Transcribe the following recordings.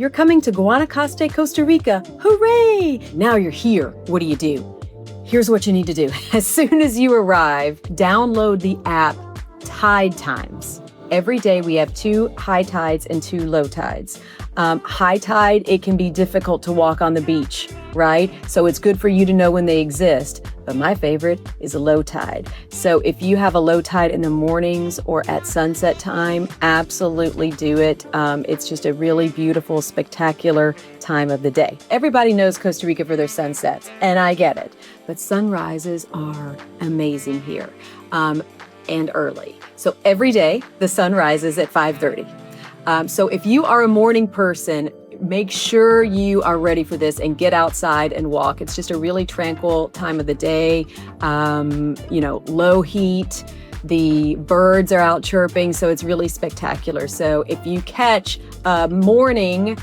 You're coming to Guanacaste, Costa Rica. Hooray! Now you're here. What do? Here's what you need to do. As soon as you arrive, download the app Tide Times. Every day we have 2 high tides and 2 low tides. High tide, it can be difficult to walk on the beach, right? So it's good for you to know when they exist. But my favorite is a low tide. So if you have a low tide in the mornings or at sunset time, absolutely do it. It's just a really beautiful, spectacular time of the day. Everybody knows Costa Rica for their sunsets, and I get it. But sunrises are amazing here, and early. So every day the sun rises at 5:30. So if you are a morning person, make sure you are ready for this and get outside and walk. It's just a really tranquil time of the day. Low heat, the birds are out chirping, so it's really spectacular. So if you catch a morning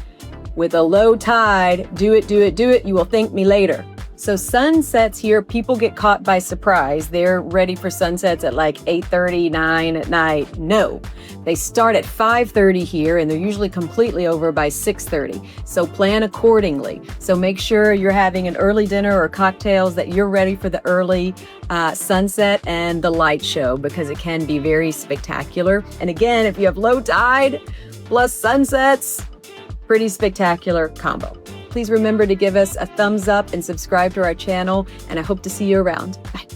with a low tide, do it. You will thank me later. So sunsets here, people get caught by surprise. They're ready for sunsets at like 8:30, 9 at night. No, they start at 5:30 here and they're usually completely over by 6:30. So plan accordingly. So make sure you're having an early dinner or cocktails, that you're ready for the early sunset and the light show, because it can be very spectacular. And again, if you have low tide plus sunsets, pretty spectacular combo. Please remember to give us a thumbs up and subscribe to our channel, and I hope to see you around. Bye.